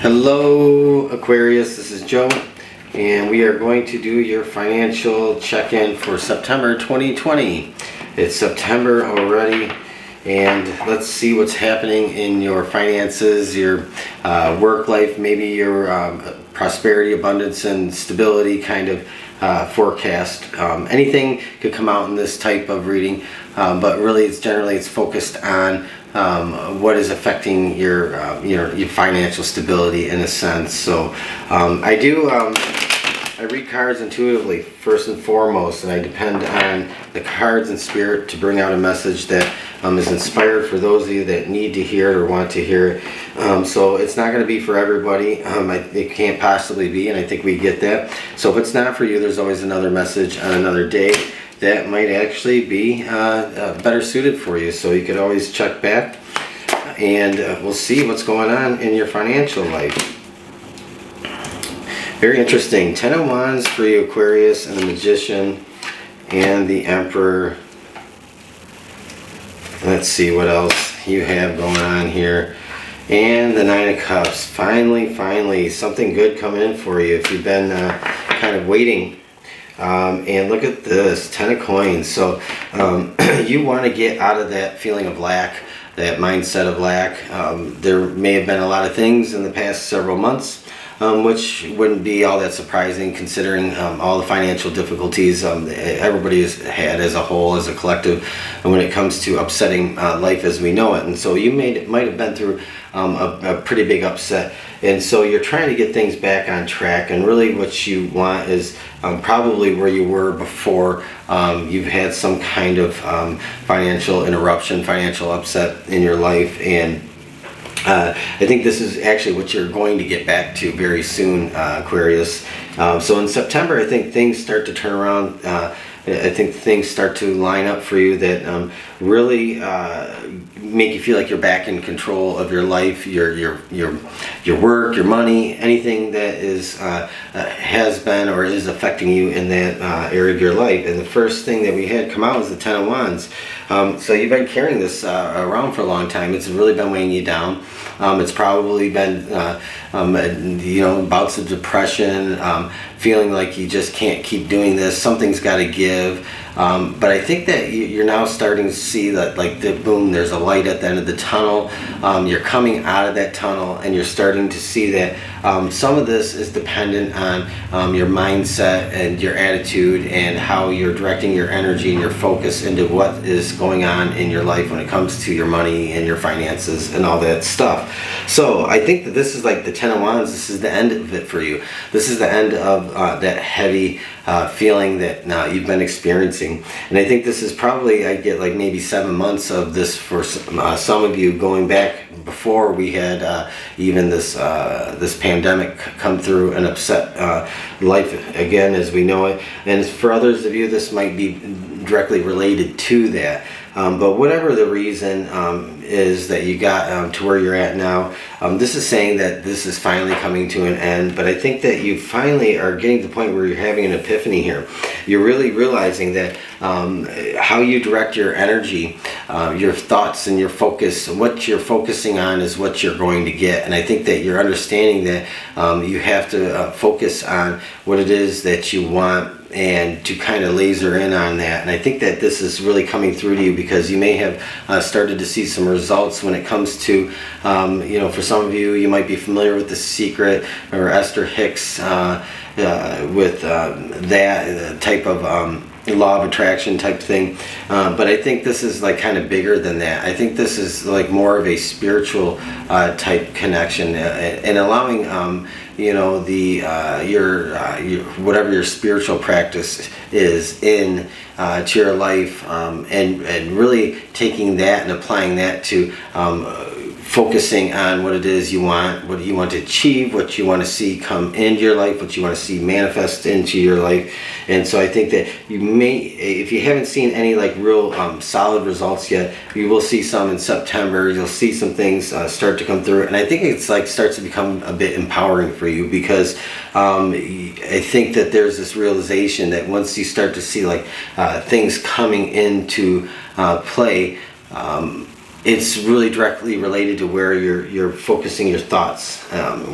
Hello Aquarius, this is Joe, and we are going to do your financial check-in for September 2020. It's September already, and let's see what's happening in your finances, your work life, maybe your prosperity, abundance, and stability kind of forecast. Anything could come out in this type of reading, but really it's focused on what is affecting your financial stability in a sense. So I read cards intuitively first and foremost, and I depend on the cards and spirit to bring out a message that is inspired for those of you that need to hear it or want to hear it. So it's not going to be for everybody. It can't possibly be, and I think we get that. So if it's not for you, there's always another message on another day that might actually be better suited for you. So you could always check back, and we'll see what's going on in your financial life. Very interesting. 10 of Wands for you, Aquarius, and the Magician, and the Emperor. Let's see what else you have going on here. And the Nine of Cups. Finally, something good coming in for you if you've been kind of waiting. And look at this, 10 of Coins. So you want to get out of that feeling of lack, that mindset of lack. There may have been a lot of things in the past several months, which wouldn't be all that surprising considering all the financial difficulties everybody has had as a whole, as a collective, when it comes to upsetting life as we know it. And so you might have been through a pretty big upset, and so you're trying to get things back on track, and really what you want is probably where you were before you've had some kind of financial interruption, financial upset in your life. And I think this is actually what you're going to get back to very soon, Aquarius. So in September, I think things start to turn around. I think things start to line up for you that really make you feel like you're back in control of your life, your work, your money, anything that is has been or is affecting you in that area of your life. And the first thing that we had come out was the 10 of Wands. So you've been carrying this around for a long time. It's really been weighing you down. It's probably been bouts of depression, feeling like you just can't keep doing this. Something's got to give. But I think that you're now starting to see that, like, boom, there's a light at the end of the tunnel. You're coming out of that tunnel, and you're starting to see that some of this is dependent on your mindset and your attitude and how you're directing your energy and your focus into what is going on in your life when it comes to your money and your finances and all that stuff. So I think that this is like the 10 of Wands. This is the end of it for you. This is the end of that heavy feeling that you've been experiencing. And I think this is probably, I get like maybe 7 months of this for some of you, going back before we had even this pandemic come through and upset life again as we know it. And for others of you, this might be directly related to that. But whatever the reason is that you got to where you're at now, this is saying that this is finally coming to an end. But I think that you finally are getting to the point where you're having an epiphany here. You're really realizing that how you direct your energy, your thoughts and your focus, what you're focusing on is what you're going to get. And I think that you're understanding that you have to focus on what it is that you want, and to kind of laser in on that. And I think that this is really coming through to you because you may have started to see some results when it comes to, for some of you, you might be familiar with The Secret or Esther Hicks with that type of law of attraction type thing. But I think this is like kind of bigger than that. I think this is like more of a spiritual type connection, and allowing whatever your spiritual practice is in to your life, and really taking that and applying that to focusing on what it is you want, what you want to achieve, what you want to see come into your life, what you want to see manifest into your life. And so I think that you may, if you haven't seen any like real solid results yet, you will see some in September. You'll see some things start to come through, and I think it's like starts to become a bit empowering for you because I think that there's this realization that once you start to see like things coming into play, it's really directly related to where you're focusing your thoughts,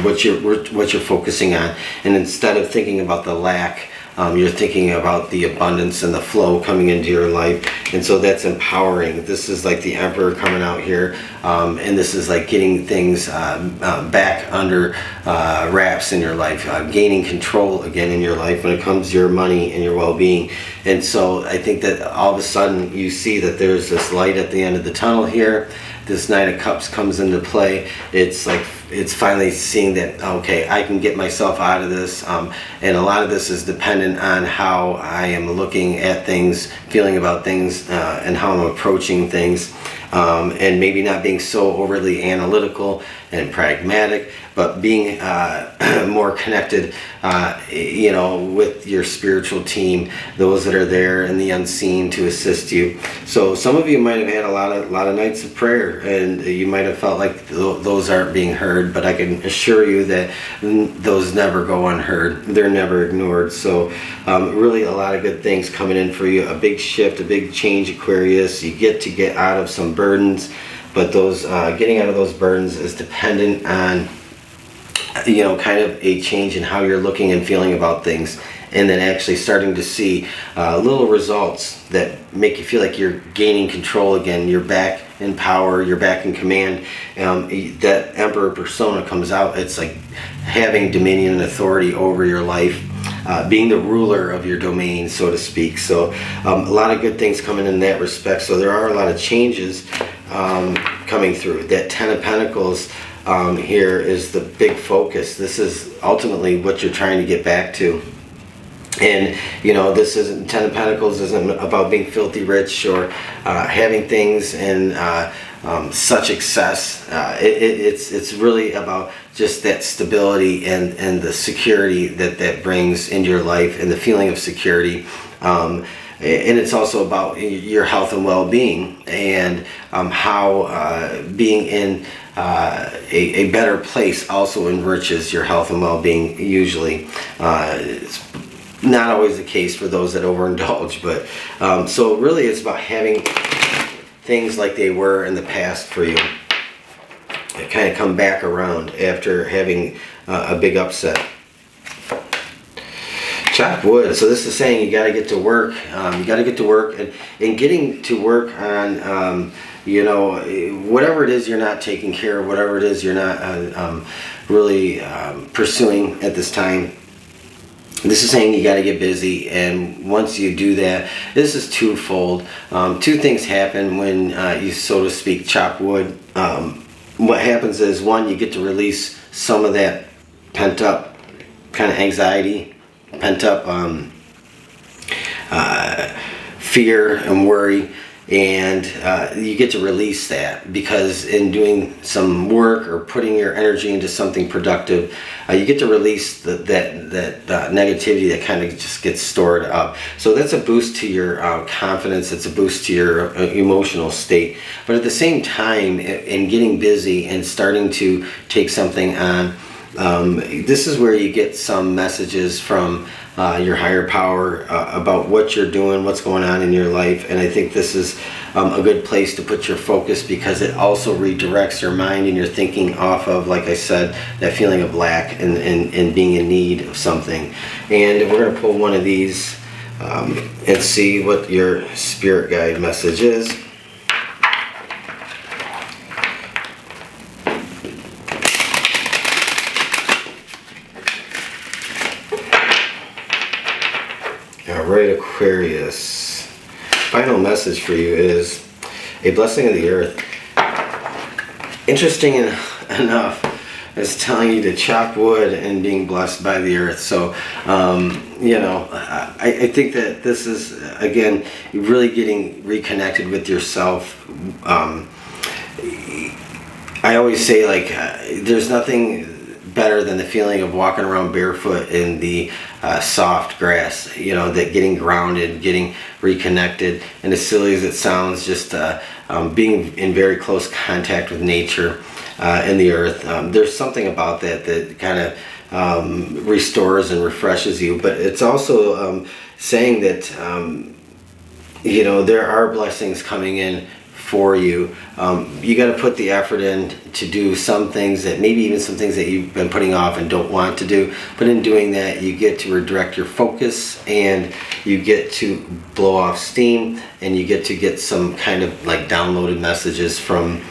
what you're focusing on, and instead of thinking about the lack, you're thinking about the abundance and the flow coming into your life. And so that's empowering. This is like the Emperor coming out here, and this is like getting things back under wraps in your life, gaining control again in your life when it comes to your money and your well-being. And so I think that all of a sudden you see that there's this light at the end of the tunnel here. This Knight of Cups comes into play. It's like, it's finally seeing that, okay, I can get myself out of this, and a lot of this is dependent on how I am looking at things, feeling about things, and how I'm approaching things, and maybe not being so overly analytical and pragmatic, but being more connected, you know, with your spiritual team, those that are there in the unseen to assist you. So some of you might have had a lot of nights of prayer, and you might have felt like those aren't being heard, but I can assure you that those never go unheard. They're never ignored. So really a lot of good things coming in for you. A big shift, a big change, Aquarius. You get out of some burdens, but those getting out of those burdens is dependent on, you know, kind of a change in how you're looking and feeling about things, and then actually starting to see little results that make you feel like you're gaining control again. You're back in power, you're back in command. That Emperor persona comes out. It's like having dominion and authority over your life, being the ruler of your domain, so to speak. So a lot of good things coming in that respect. So there are a lot of changes coming through. That Ten of Pentacles here is the big focus. This is ultimately what you're trying to get back to. And you know, this isn't, Ten of Pentacles isn't about being filthy rich or having things in such excess. It's really about just that stability and the security that brings into your life, and the feeling of security. And it's also about your health and well-being, and how being in a better place also enriches your health and well-being usually. It's not always the case for those that overindulge, but so really it's about having things like they were in the past for you kind of come back around after having a big upset. Chop wood. So this is saying you got to get to work. You got to get to work, and getting to work on you know, whatever it is you're not taking care of, whatever it is you're not really pursuing at this time. This is saying you got to get busy, and once you do that, this is twofold. Two things happen when you, so to speak, chop wood. What happens is, one, you get to release some of that pent up kind of anxiety, pent up fear and worry, and you get to release that, because in doing some work or putting your energy into something productive, you get to release that negativity that kind of just gets stored up. So that's a boost to your confidence. It's a boost to your emotional state. But at the same time, in getting busy and starting to take something on, this is where you get some messages from your higher power about what you're doing, what's going on in your life. And I think this is a good place to put your focus, because it also redirects your mind and your thinking off of, like I said, that feeling of lack and being in need of something. And we're going to pull one of these and see what your spirit guide message is. Alright, Aquarius. Final message for you is a blessing of the earth. Interesting enough, it's telling you to chop wood and being blessed by the earth. So, you know, I think that this is, again, really getting reconnected with yourself. I always say, like, there's nothing better than the feeling of walking around barefoot in the soft grass, you know, that getting grounded, getting reconnected. And as silly as it sounds, just being in very close contact with nature and the earth. There's something about that kind of restores and refreshes you. But it's also saying that, you know, there are blessings coming in for you. You got to put the effort in to do some things that maybe even some things that you've been putting off and don't want to do, but in doing that you get to redirect your focus, and you get to blow off steam, and you get to get some kind of like downloaded messages from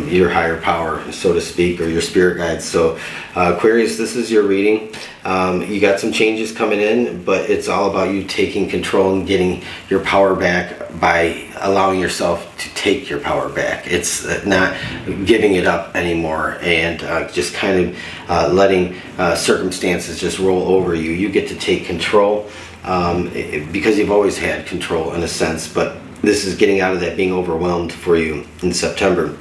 your higher power, so to speak, or your spirit guides. So Aquarius, this is your reading. You got some changes coming in, but it's all about you taking control and getting your power back by allowing yourself to take your power back. It's not giving it up anymore and just kind of letting circumstances just roll over you. You get to take control because you've always had control in a sense, but this is getting out of that being overwhelmed for you in September.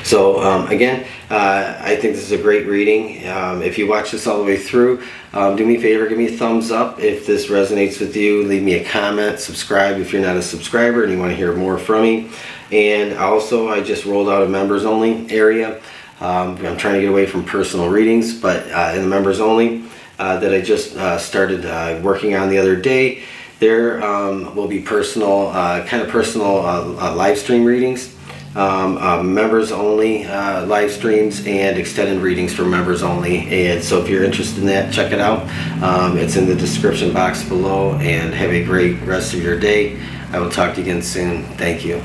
So again, I think this is a great reading. If you watch this all the way through, do me a favor, give me a thumbs up if this resonates with you. Leave me a comment, subscribe if you're not a subscriber and you want to hear more from me. And also, I just rolled out a members only area. I'm trying to get away from personal readings, but in the members only that I just started working on the other day, there will be personal, live stream readings. Members only live streams and extended readings for members only. And so if you're interested in that, check it out. It's in the description box below, and have a great rest of your day. I will talk to you again soon. Thank you.